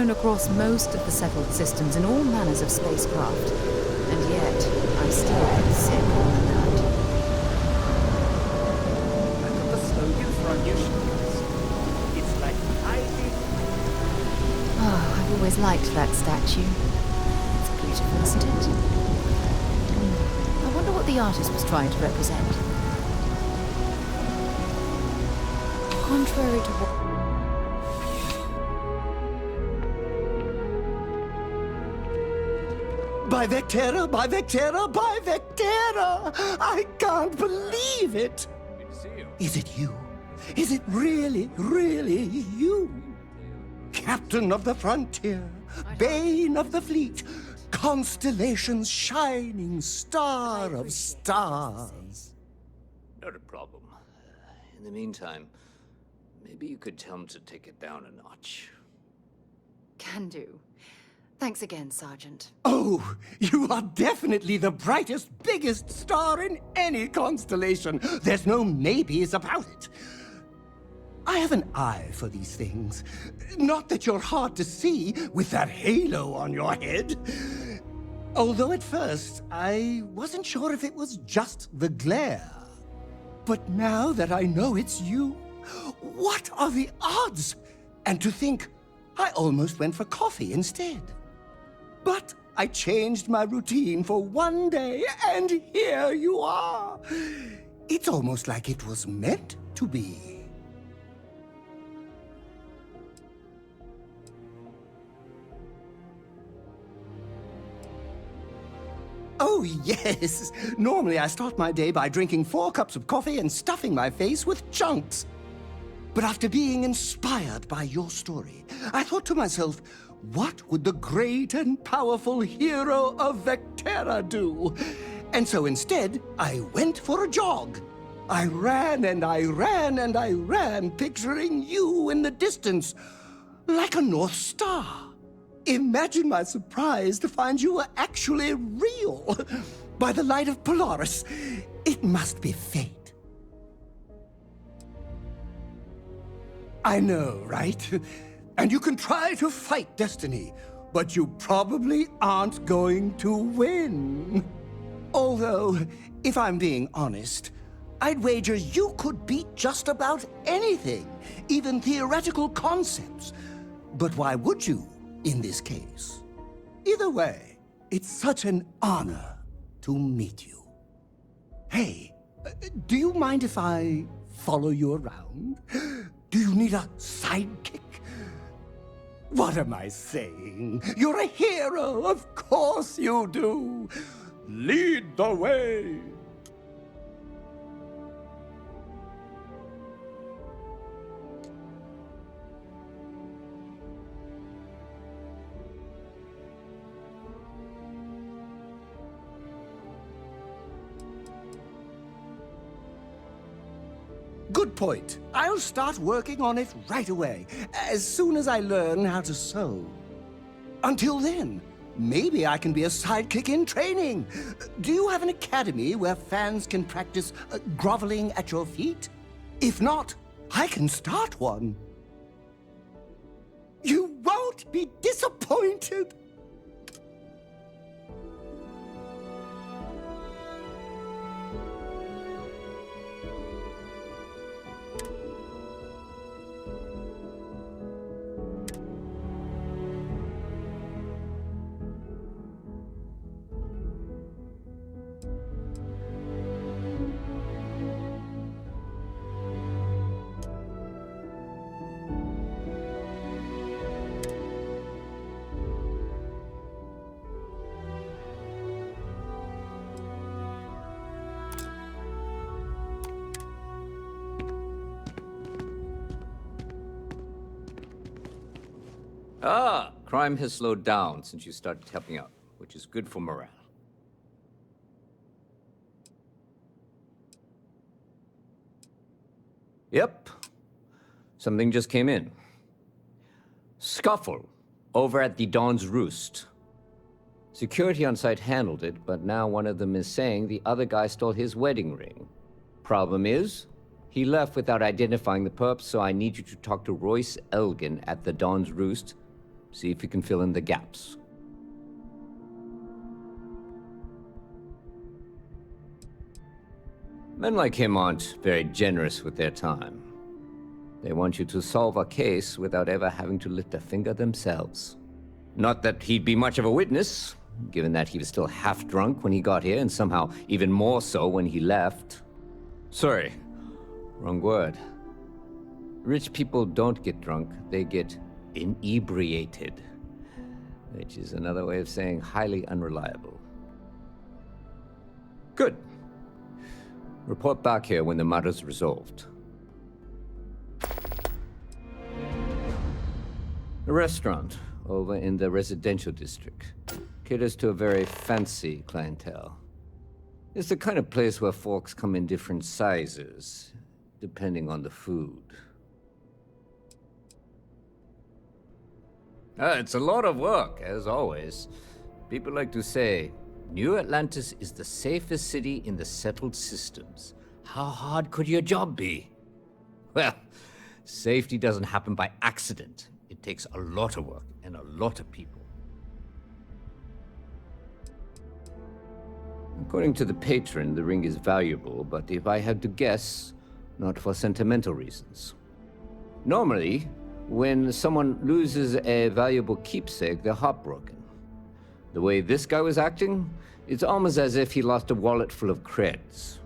known across most of the settled systems in all manners of spacecraft. And yet, I still get sick all the night. I got the slogan for our new shows. It's like hiding. Oh, I've always liked that statue. It's beautiful, isn't it? I wonder what the artist was trying to represent. Contrary to what... By Vectera, by Vectera, by Vectera! I can't believe it! Good to see you. Is it you? Is it really, really you? Captain of the frontier, bane of the fleet, constellation's shining star of stars. Not a problem. In the meantime, maybe you could tell him to take it down a notch. Can do. Thanks again, Sergeant. Oh, you are definitely the brightest, biggest star in any constellation. There's no maybes about it. I have an eye for these things. Not that you're hard to see with that halo on your head. Although at first, I wasn't sure if it was just the glare. But now that I know it's you, what are the odds? And to think, I almost went for coffee instead. But I changed my routine for one day, and here you are. It's almost like it was meant to be. Oh, yes. Normally I start my day by drinking 4 cups of coffee and stuffing my face with chunks. But after being inspired by your story, I thought to myself, what would the great and powerful hero of Vectera do? And so instead, I went for a jog. I ran and I ran and I ran, picturing you in the distance, like a North Star. Imagine my surprise to find you were actually real. By the light of Polaris, it must be fate. I know, right? And you can try to fight destiny, but you probably aren't going to win. Although, if I'm being honest, I'd wager you could beat just about anything, even theoretical concepts. But why would you, in this case? Either way, it's such an honor to meet you. Hey, do you mind if I follow you around? Do you need a sidekick? What am I saying? You're a hero, of course you do. Lead the way. Good point. I'll start working on it right away, as soon as I learn how to sew. Until then, maybe I can be a sidekick in training. Do you have an academy where fans can practice groveling at your feet? If not, I can start one. You won't be disappointed. Ah, crime has slowed down since you started helping out, which is good for morale. Yep. Something just came in. Scuffle over at the Dawn's Roost. Security on site handled it, but now one of them is saying the other guy stole his wedding ring. Problem is, he left without identifying the perp, so I need you to talk to Royce Elgin at the Dawn's Roost See if you can fill in the gaps. Men like him aren't very generous with their time. They want you to solve a case without ever having to lift a finger themselves. Not that he'd be much of a witness, given that he was still half drunk when he got here, and somehow even more so when he left. Sorry, wrong word. Rich people don't get drunk, they get inebriated, which is another way of saying highly unreliable. Good. Report back here when the matter's resolved. A restaurant over in the residential district caters to a very fancy clientele. It's the kind of place where forks come in different sizes, depending on the food. It's a lot of work, as always. People like to say, New Atlantis is the safest city in the settled systems. How hard could your job be? Well, safety doesn't happen by accident. It takes a lot of work and a lot of people. According to the patron, the ring is valuable, but if I had to guess, not for sentimental reasons. Normally, when someone loses a valuable keepsake, they're heartbroken. The way this guy was acting, it's almost as if he lost a wallet full of creds.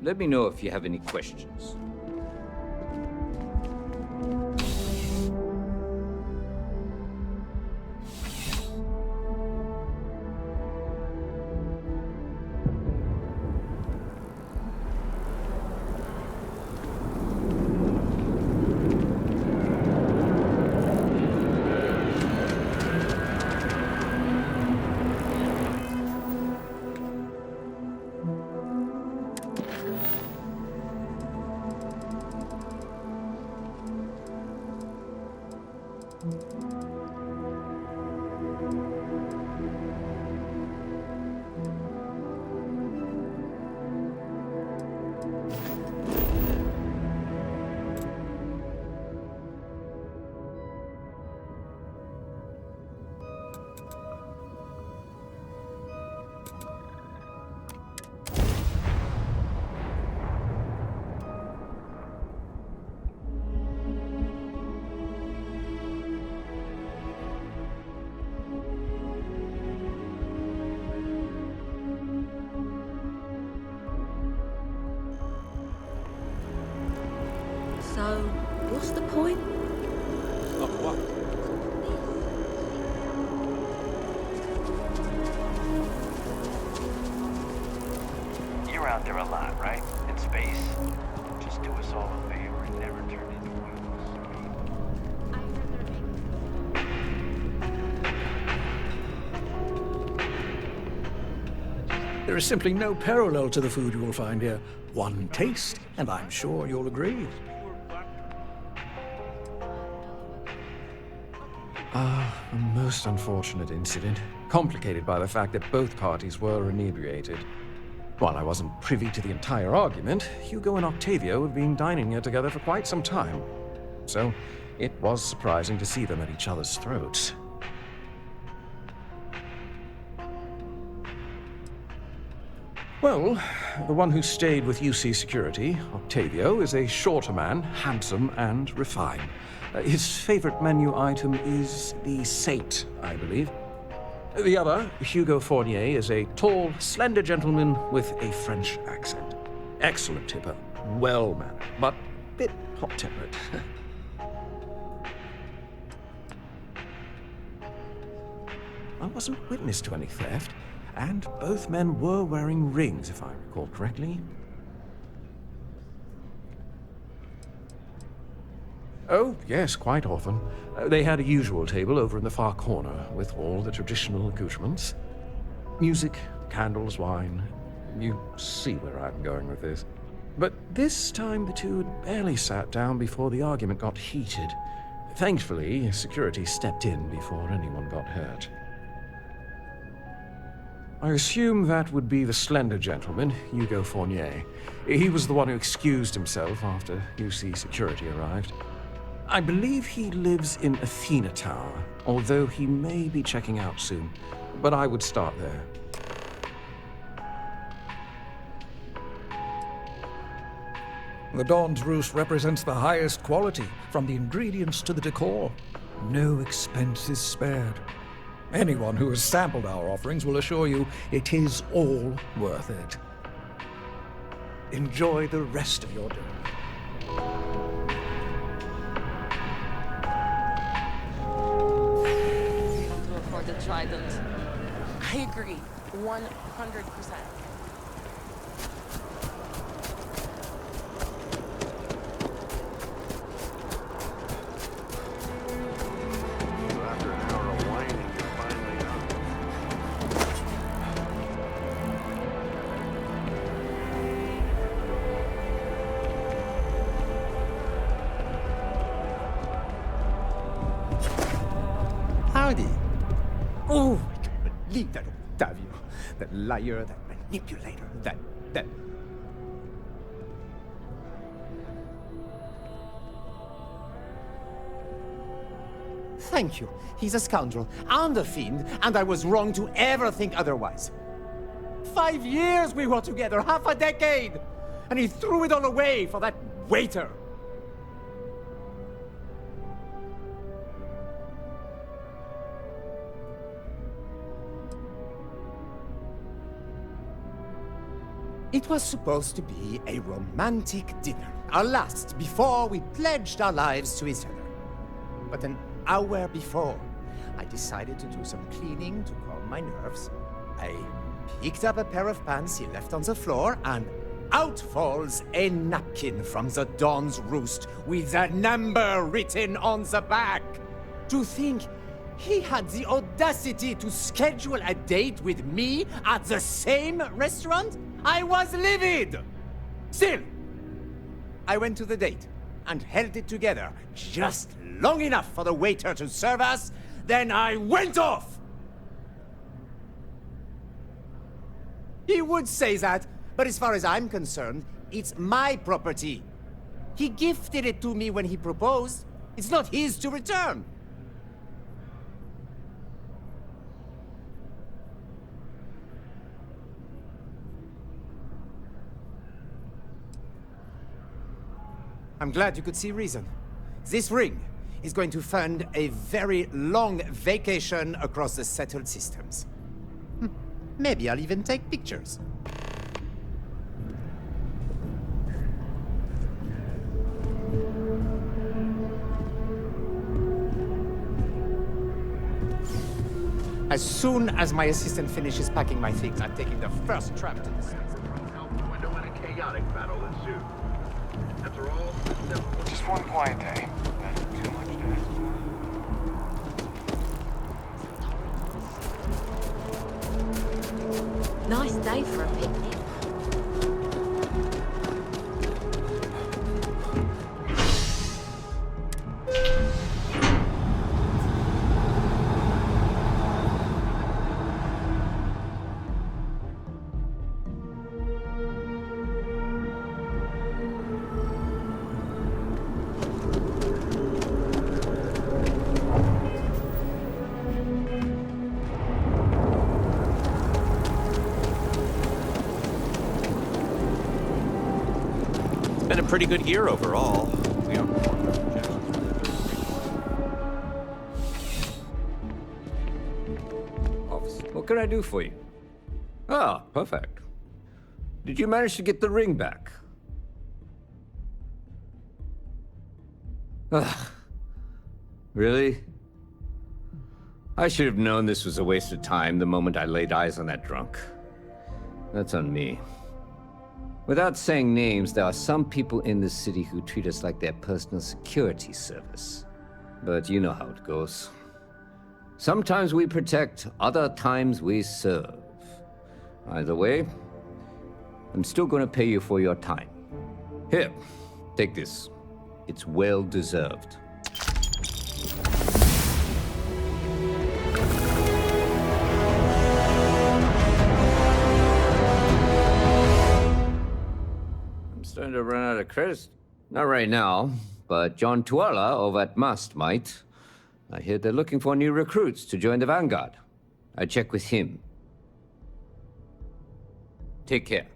Let me know if you have any questions. So, what's the point? Of what? You're out there a lot, right? In space? Just do us all a favor and never turn into wheels. There is simply no parallel to the food you will find here. One taste, and I'm sure you'll agree. A most unfortunate incident, complicated by the fact that both parties were inebriated. While I wasn't privy to the entire argument, Hugo and Octavio had been dining here together for quite some time. So, it was surprising to see them at each other's throats. Well, the one who stayed with UC Security, Octavio, is a shorter man, handsome and refined. His favorite menu item is the Saint, I believe. The other, Hugo Fournier, is a tall, slender gentleman with a French accent. Excellent tipper, well-mannered, but a bit hot-tempered. I wasn't witness to any theft, and both men were wearing rings, if I recall correctly. Oh, yes, quite often. They had a usual table over in the far corner, with all the traditional accoutrements. Music, candles, wine. You see where I'm going with this. But this time the two had barely sat down before the argument got heated. Thankfully, security stepped in before anyone got hurt. I assume that would be the slender gentleman, Hugo Fournier. He was the one who excused himself after UC Security arrived. I believe he lives in Athena Tower, although he may be checking out soon. But I would start there. The Dawn's Roost represents the highest quality, from the ingredients to the decor. No expense is spared. Anyone who has sampled our offerings will assure you it is all worth it. Enjoy the rest of your day. To afford the Trident. I agree, 100%. After an hour of whining, you're finally out. Howdy. Oh, I can't believe that Octavio. That liar, that manipulator, that... Thank you. He's a scoundrel and a fiend, and I was wrong to ever think otherwise. 5 years we were together, half a decade! And he threw it all away for that waiter. It was supposed to be a romantic dinner, our last before we pledged our lives to each other. But an hour before, I decided to do some cleaning to calm my nerves. I picked up a pair of pants he left on the floor, and out falls a napkin from the Dawn's Roost with a number written on the back. To think he had the audacity to schedule a date with me at the same restaurant? I was livid! Still, I went to the date and held it together just long enough for the waiter to serve us, then I went off! He would say that, but as far as I'm concerned, it's my property. He gifted it to me when he proposed. It's not his to return. I'm glad you could see reason. This ring is going to fund a very long vacation across the settled systems. Maybe I'll even take pictures. As soon as my assistant finishes packing my things, I'm taking the first tram to the space. Out the window and a chaotic battle ensued. After all, just one quiet day. That's too much to ask for. Nice day for a picnic. Been a pretty good year overall. Officer, what can I do for you? Ah, perfect. Did you manage to get the ring back? Ugh. Really? I should have known this was a waste of time the moment I laid eyes on that drunk. That's on me. Without saying names, there are some people in this city who treat us like their personal security service. But you know how it goes. Sometimes we protect, other times we serve. Either way, I'm still going to pay you for your time. Here, take this. It's well deserved. Starting to run out of credits. Not right now, but John Tuala over at Mast might. I hear they're looking for new recruits to join the Vanguard. I check with him. Take care.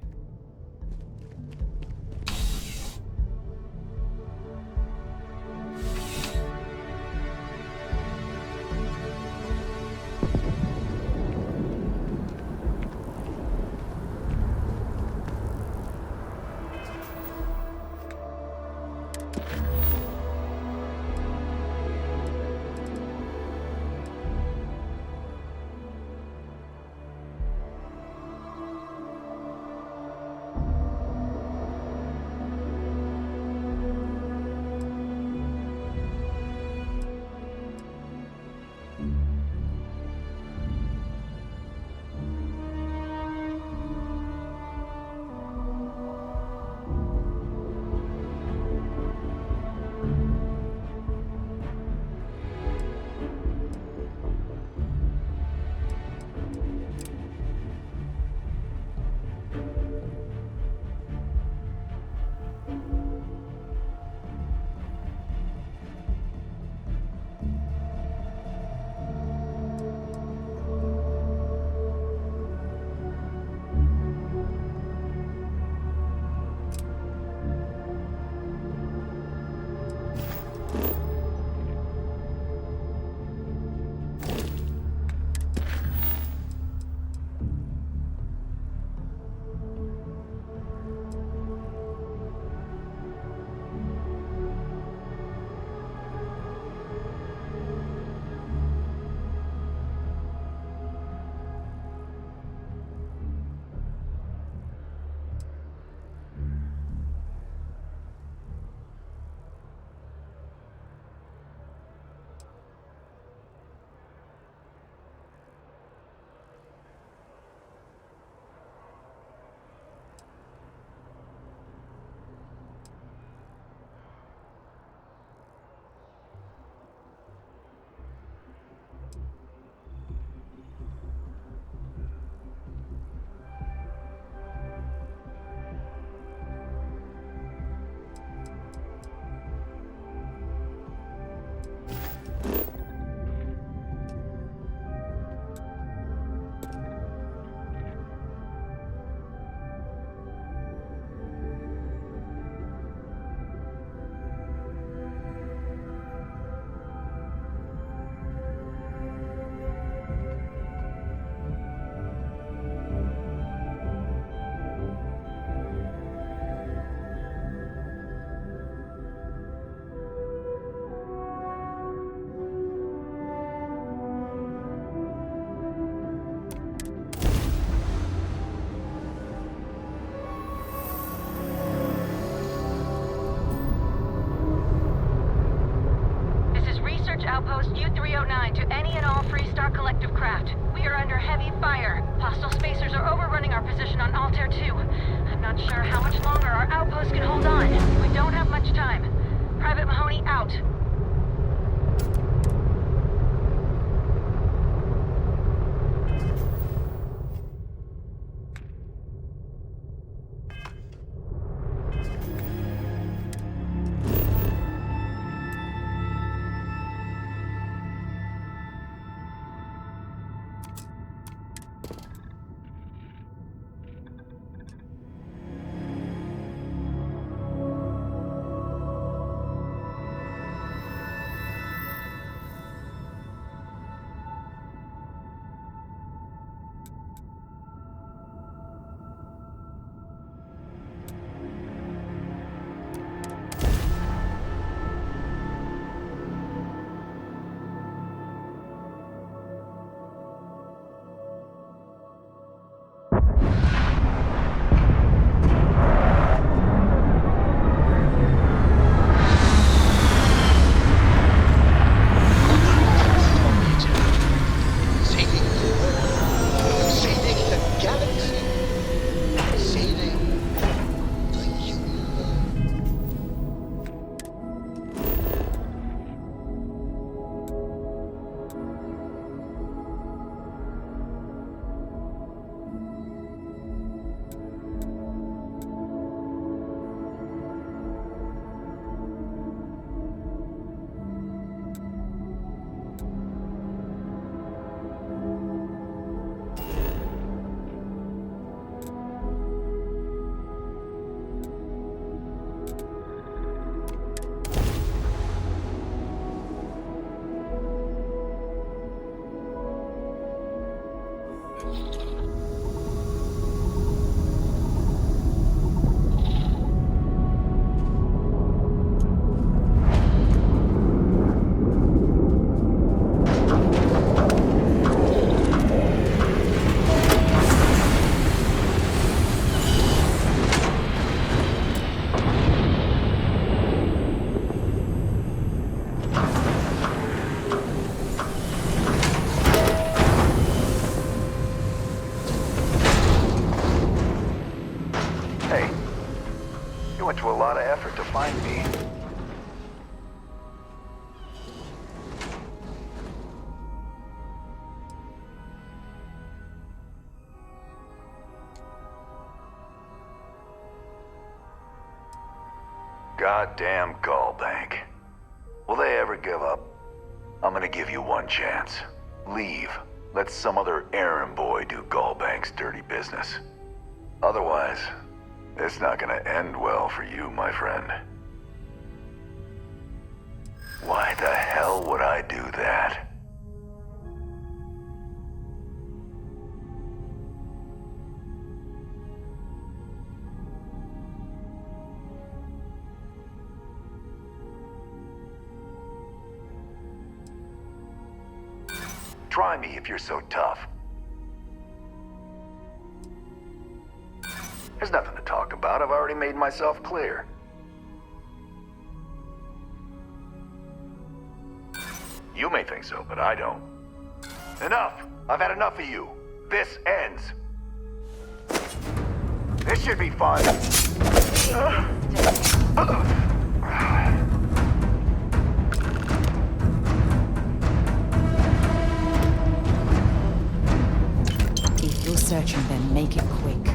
Outpost U-309 to any and all Freestar Collective craft. We are under heavy fire. Hostile spacers are overrunning our position on Altair 2. I'm not sure how much longer our outpost can hold on. We don't have much time. Private Mahoney out. Goddamn Gallbank. Will they ever give up? I'm gonna give you one chance. Leave. Let some other errand boy do Gallbank's dirty business. Otherwise, it's not gonna end well for you, my friend. Why the hell would I do that? Try me if you're so tough. There's nothing to talk about. I've already made myself clear. You may think so, but I don't. Enough! I've had enough of you. This ends. This should be fun. If you're searching, then make it quick.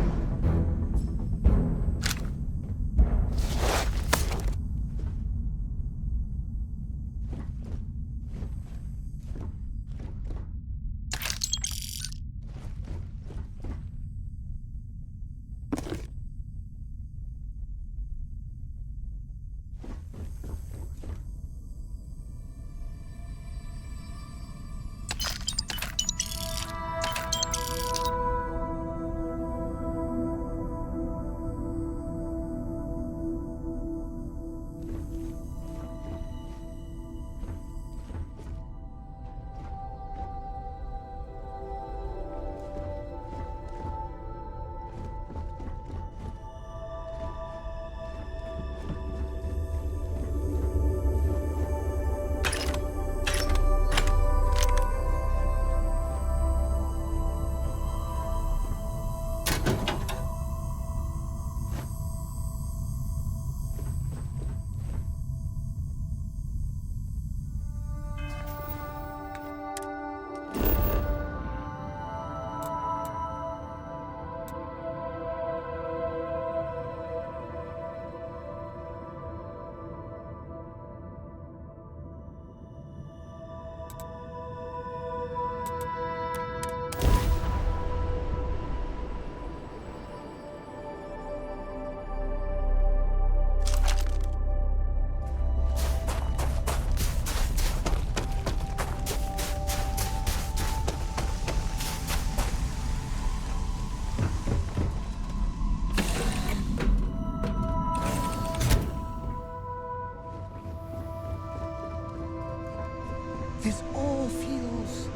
This all feels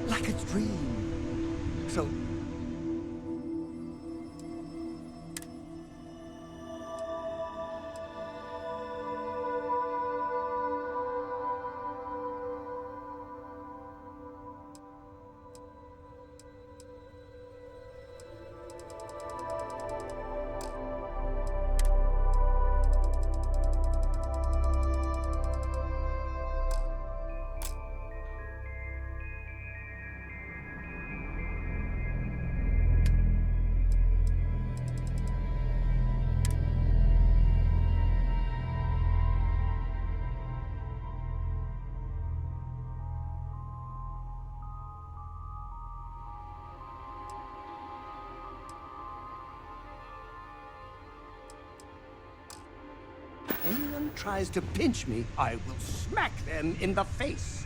like a dream. So... anyone tries to pinch me, I will smack them in the face.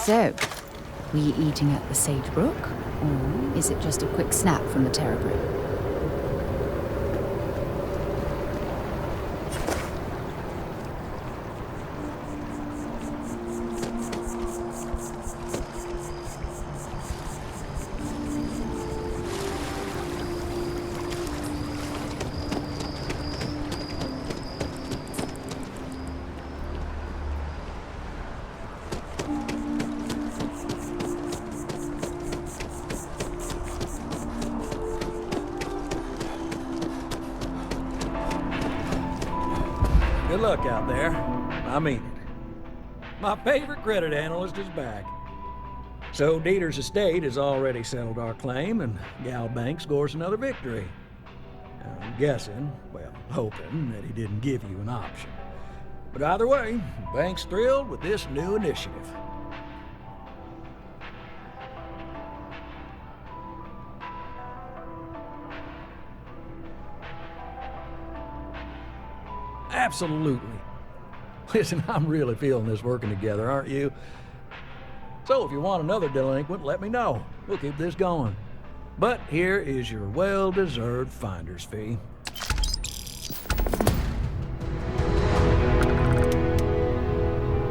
So, were you eating at the Sagebrook? Or is it just a quick snap from the Terrabrew? Good luck out there. I mean it. My favorite credit analyst is back. So Dieter's estate has already settled our claim, and Gal Bank scores another victory. Now, I'm guessing, well, hoping, that he didn't give you an option. But either way, Bank's thrilled with this new initiative. Absolutely. Listen, I'm really feeling this working together, aren't you? So if you want another delinquent, let me know. We'll keep this going. But here is your well-deserved finder's fee.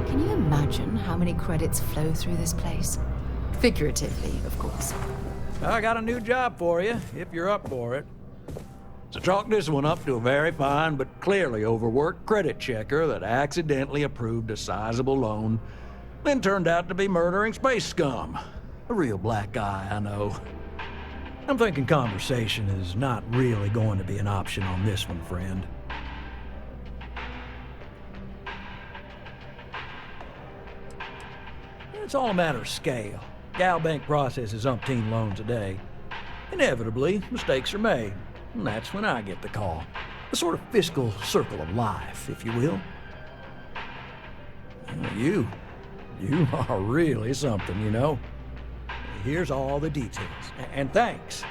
Can you imagine how many credits flow through this place? Figuratively, of course. I got a new job for you, if you're up for it. So chalk this one up to a very fine but clearly overworked credit checker that accidentally approved a sizable loan, then turned out to be murdering space scum. A real black guy, I know. I'm thinking conversation is not really going to be an option on this one, friend. It's all a matter of scale. Gal Bank processes umpteen loans a day. Inevitably, mistakes are made. And that's when I get the call. A sort of fiscal circle of life, if you will. You are really something, you know. Here's all the details. And thanks